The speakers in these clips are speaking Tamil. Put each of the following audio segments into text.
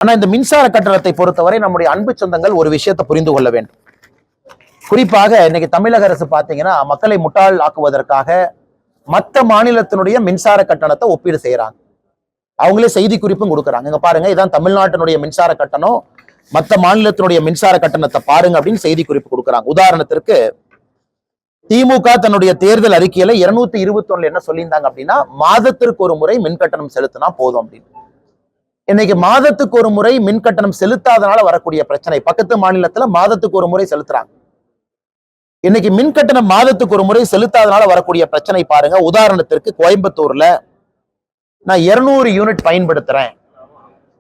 ஆனா இந்த மின்சார கட்டணத்தை பொறுத்தவரை நம்முடைய அன்பு சொந்தங்கள் ஒரு விஷயத்தை புரிந்து கொள்ள வேண்டும். குறிப்பாக இன்னைக்கு தமிழக அரசு பாத்தீங்கன்னா மக்களை முட்டாள் ஆக்குவதற்காக மற்ற மாநிலத்தினுடைய மின்சார கட்டணத்தை ஒப்பீடு செய்யறாங்க. அவங்களே செய்தி குறிப்பும் கொடுக்குறாங்க. இங்க பாருங்க, இதான் தமிழ்நாட்டினுடைய மின்சார கட்டணம், மற்ற மாநிலத்தினுடைய மின்சார கட்டணத்தை பாருங்க அப்படின்னு செய்தி குறிப்பு கொடுக்குறாங்க. உதாரணத்திற்கு திமுக தன்னுடைய தேர்தல் அறிக்கையில 221 என்ன சொல்லியிருந்தாங்க அப்படின்னா, மாதத்திற்கு ஒரு முறை மின் கட்டணம் செலுத்தினா போதும் அப்படின்னு. இன்னைக்கு மாதத்துக்கு ஒரு முறை மின் கட்டணம் செலுத்தாதனால வரக்கூடிய பிரச்சனை, பக்கத்து மாநிலத்துல மாதத்துக்கு ஒரு முறை செலுத்துறாங்க. இன்னைக்கு மின் கட்டணம் மாதத்துக்கு ஒரு முறை செலுத்தாதனால வரக்கூடிய பிரச்சனை பாருங்க. உதாரணத்திற்கு கோயம்புத்தூர்ல நான் 200 யூனிட் பயன்படுத்துறேன்,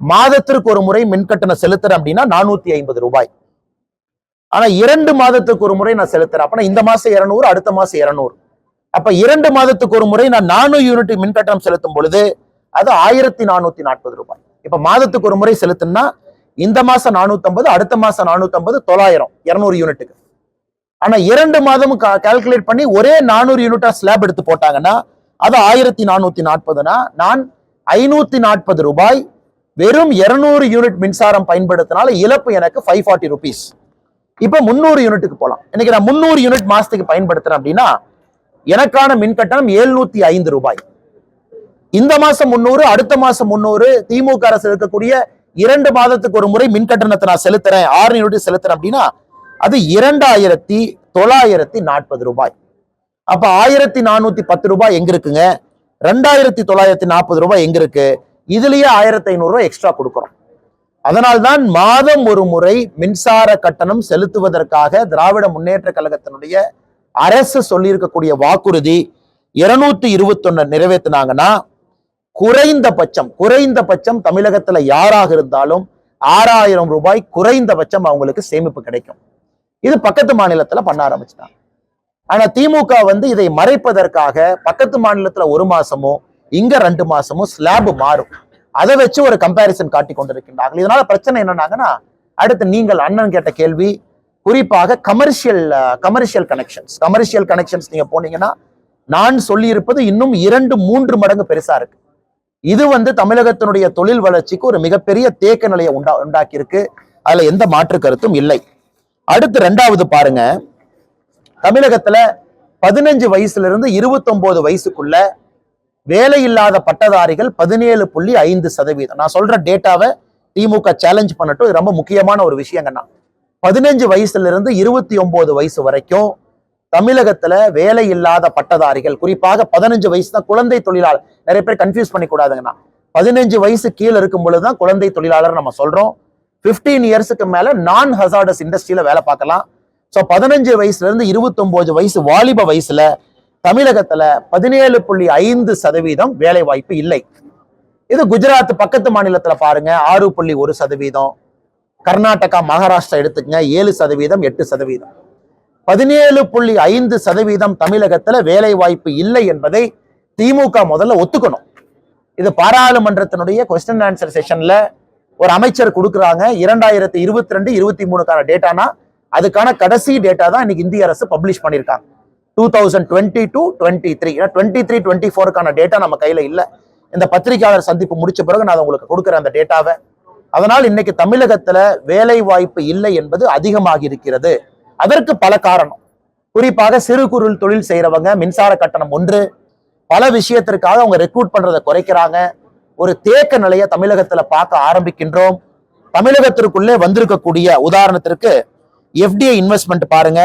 மாதத்திற்கு ஒரு முறை மின் கட்டணம் செலுத்துறேன் அப்படின்னா 450 ரூபாய். ஆனா 2 மாதத்துக்கு ஒரு முறை நான் செலுத்துறேன், அப்ப இந்த மாசம் 200, அடுத்த மாசம் 200. அப்ப 2 மாதத்துக்கு ஒரு முறை நான் 400 யூனிட் மின் கட்டணம் செலுத்தும் பொழுது அது 1440 ரூபாய். இப்ப மாதத்துக்கு ஒரு முறை செலுத்தினா இந்த மாசம் 450, அடுத்த மாசம் 450, 900, 200 யூனிட்டுக்கு. ஆனா 2 மாதமும் கால்குலேட் பண்ணி ஒரே 400 யூனிட்டா ஸ்லாப் எடுத்து போட்டாங்கன்னா அது 1440. நான் 540 ரூபாய் வெறும் 200 யூனிட் மின்சாரம் பயன்படுத்தினால இழப்பு எனக்கு 540 rupees. இப்ப 300 யூனிட்டுக்கு போலாம். இன்னைக்கு நான் 300 யூனிட் மாசத்துக்கு பயன்படுத்துறேன் அப்படின்னா எனக்கான மின் கட்டணம் 705 ரூபாய். இந்த மாசம் 300, அடுத்த மாசம் 300. திமுக அரசு இருக்கக்கூடிய 2 மாதத்துக்கு ஒரு முறை மின் கட்டணத்தை நான் செலுத்துறேன், 6 யூனிட் செலுத்துறேன் அப்படின்னா அது 2940 ரூபாய். அப்ப 1410 ரூபாய் எங்க இருக்குங்க? 2940 ரூபாய் எங்க இருக்கு? இதுலயே 1500 ரூபாய் எக்ஸ்ட்ரா கொடுக்குறோம். அதனால்தான் மாதம் ஒரு முறை மின்சார கட்டணம் செலுத்துவதற்காக திராவிட முன்னேற்ற கழகத்தினுடைய அரசு சொல்லியிருக்கக்கூடிய வாக்குறுதி 221 நிறைவேற்றினாங்கன்னா குறைந்தபட்சம் தமிழகத்துல யாராக இருந்தாலும் 6000 ரூபாய் குறைந்தபட்சம் அவங்களுக்கு சேமிப்பு கிடைக்கும். இது பக்கத்து மாநிலத்துல பண்ண ஆரம்பிச்சிட்டாங்க. ஆனா திமுக இதை மறைப்பதற்காக பக்கத்து மாநிலத்துல 1 மாசமோ இங்க 2 மாசமோ ஸ்லாப் மாறும், அதை வச்சு ஒரு கம்பாரிசன் காட்டி கொண்டிருக்கின்றார்கள். இதனால பிரச்சனை என்னன்னாங்கன்னா, அடுத்து நீங்கள் அண்ணன் கேட்ட கேள்வி, குறிப்பாக கமர்ஷியல் கனெக்ஷன்ஸ் நீங்க போனீங்கன்னா நான் சொல்லி இருப்பது இன்னும் 2-3 மடங்கு பெருசா இருக்கு. இது தமிழகத்தினுடைய தொழில் வளர்ச்சிக்கு ஒரு மிகப்பெரிய தேக்க நிலையை உண்டாக்கி இருக்கு. அதுல எந்த மாற்று கருத்தும் இல்லை. அடுத்து 2வது பாருங்க, தமிழகத்துல 15 வயசுல இருந்து 29 வயசுக்குள்ள வேலையில்லாத பட்டதாரிகள் 17.5%. நான் சொல்ற டேட்டாவை திமுக சேலஞ்ச் பண்ணட்டும், இது ரொம்ப முக்கியமான ஒரு விஷயங்கண்ணா. 15 வயசுல இருந்து 29 வயசு வரைக்கும் தமிழகத்துல வேலை இல்லாத பட்டதாரிகள், குறிப்பாக 15 வயசு தான் குழந்தை தொழிலாளர். நிறைய பேர் கன்ஃபியூஸ் பண்ணி கூடாதுங்கண்ணா. 15 வயசு கீழே இருக்கும் பொழுதுதான் குழந்தை தொழிலாளர் நம்ம சொல்றோம். 15 இயர்ஸுக்கு மேல நான் ஹசார்டஸ் இண்டஸ்ட்ரியில வேலை பார்க்கலாம். ஸோ 15 வயசுல இருந்து 29 வயசு வாலிப வயசுல தமிழகத்துல 17.5% வேலை வாய்ப்பு இல்லை. இது குஜராத் பக்கத்து மாநிலத்துல பாருங்க 6.1%, கர்நாடகா மகாராஷ்டிரா எடுத்துக்கங்க 7%, 8%. 17.5% தமிழகத்துல வேலை வாய்ப்பு இல்லை என்பதை திமுக முதல்ல ஒத்துக்கணும். இது பாராளுமன்றத்தினுடைய கொஸ்டின் ஆன்சர் செஷன்ல ஒரு அமைச்சர் கொடுக்குறாங்க. 2022-23 டேட்டானா அதுக்கான கடைசி டேட்டா தான் இன்னைக்கு இந்திய அரசு பப்ளிஷ் பண்ணியிருக்காங்க. 2022-23, 23-24 டேட்டா நம்ம கையில இல்ல. இந்த பத்திரிகையாளர் சந்திப்பு முடிச்ச பிறகு நான் உங்களுக்கு கொடுக்குறேன் அந்த டேட்டாவை. அதனால் இன்னைக்கு தமிழகத்துல வேலை வாய்ப்பு இல்லை என்பது அதிகமாகி இருக்கிறது. அதற்கு பல காரணம். குறிப்பாக சிறு குறு தொழில் செய்யறவங்க மின்சார கட்டணம் ஒன்று, பல விஷயத்திற்காக அவங்க ரெக்ரூட் பண்றதை குறைக்கிறாங்க. ஒரு தேக்க நிலையை தமிழகத்துல பார்க்க ஆரம்பிக்கின்றோம். தமிழகத்திற்குள்ளே வந்திருக்கக்கூடிய உதாரணத்திற்கு எஃப்டிஐ இன்வெஸ்ட்மெண்ட் பாருங்க.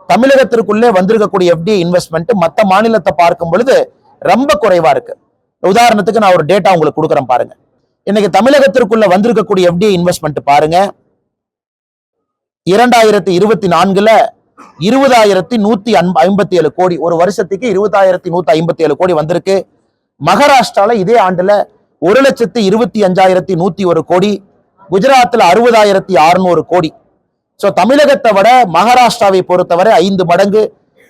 தமிழகத்திற்குள்ளே வந்திருக்கக்கூடிய எஃப்டிஐ இன்வெஸ்ட்மெண்ட் மற்ற மாநிலத்தை பார்க்கும் பொழுது ரொம்ப குறைவா இருக்கு. உதாரணத்துக்கு நான் ஒரு டேட்டா உங்களுக்கு கொடுக்குறேன் பாருங்க. இன்னைக்கு தமிழகத்திற்குள்ள வந்திருக்கக்கூடிய எஃப்டிஐ இன்வெஸ்ட்மெண்ட் பாருங்க, 2024ல 20,157 கோடி, ஒரு வருஷத்துக்கு 20,157 கோடி வந்திருக்கு. மகாராஷ்டிரால இதே ஆண்டுல 1,25,101 கோடி, குஜராத்ல 60,600 கோடி. சோ தமிழகத்தை விட மகாராஷ்டிராவை பொறுத்தவரை 5 மடங்கு,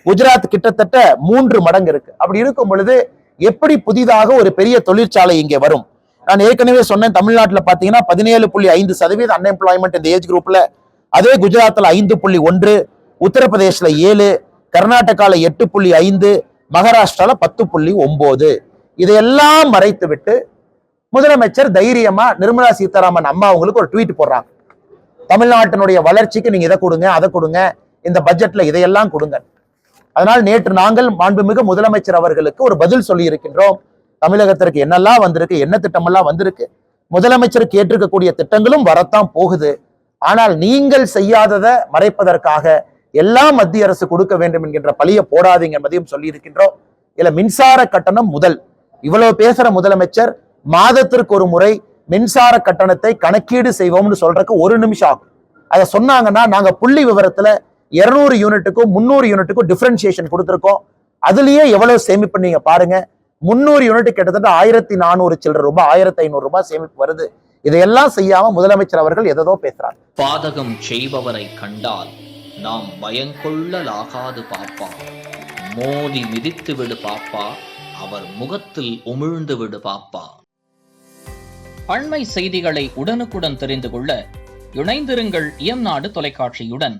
குஜராத் கிட்டத்தட்ட 3 மடங்கு இருக்கு. அப்படி இருக்கும் பொழுது எப்படி புதிதாக ஒரு பெரிய தொழிற்சாலை இங்கே வரும்? நான் ஏற்கனவே சொன்னேன், தமிழ்நாட்டுல பாத்தீங்கன்னா 17.5% அன்எம்ப்ளாய்மெண்ட் இந்த ஏஜ் குரூப்ல. அதே குஜராத்ல 5.1, உத்தரப்பிரதேஷ்ல 7, கர்நாடகால 8.5, மகாராஷ்டிரால 10.9. இதையெல்லாம் மறைத்து விட்டு முதலமைச்சர் தைரியமா நிர்மலா சீதாராமன் அம்மா அவங்களுக்கு ஒரு ட்வீட் போடுறாங்க. தமிழ்நாட்டினுடைய வளர்ச்சிக்கு நீங்க இதை கொடுங்க, அதை கொடுங்க, இந்த பட்ஜெட்ல இதையெல்லாம் கொடுங்க. அதனால் நேற்று நாங்கள் மாண்புமிகு முதலமைச்சர் அவர்களுக்கு ஒரு பதில் சொல்லி இருக்கின்றோம். தமிழகத்திற்கு என்னெல்லாம் வந்திருக்கு, என்ன திட்டமெல்லாம் வந்திருக்கு, முதலமைச்சர் கேட்டிருக்கக்கூடிய திட்டங்களும் வரத்தான் போகுது. ஆனால் நீங்கள் செய்யாததை மறைப்பதற்காக எல்லாம் மத்திய அரசு கொடுக்க வேண்டும் என்கின்ற பழிய போடாதீங்க என்பதையும் சொல்லி இருக்கின்றோம். இல்ல மின்சார கட்டணம் முதல் இவ்வளவு பேசுற முதலமைச்சர் மாதத்திற்கு ஒரு முறை மின்சார கட்டணத்தை கணக்கீடு செய்வோம்னு சொல்றதுக்கு 1 நிமிஷம் ஆகும். அதை சொன்னாங்கன்னா நாங்க புள்ளி விவரத்துல 200 யூனிட்டுக்கும் 300 யூனிட்டுக்கும் டிஃபரன்சியேஷன் கொடுத்திருக்கோம். அதுலயே எவ்வளவு சேமிப்பு நீங்க பாருங்க. 300 யூனிட் கிட்டத்தட்ட 1400 சில்லற ரூபாய், 1500 ரூபாய் சேமிப்பு வருது. இதையெல்லாம் செய்யாம முதலமைச்சர் அவர்கள் எதோ பேசுறாங்க. பாதகம் செய்பவரை கண்டால் நாம் பயங்கொள்ளலாகாது பாப்பா, மோதி மிதித்து விடு பாப்பா, அவர் முகத்தில் உமிழ்ந்து விடு பாப்பா. அண்மை செய்திகளை உடனுக்குடன் தெரிந்து கொள்ள இணைந்திருங்கள் இயம்நாடு தொலைக்காட்சியுடன்.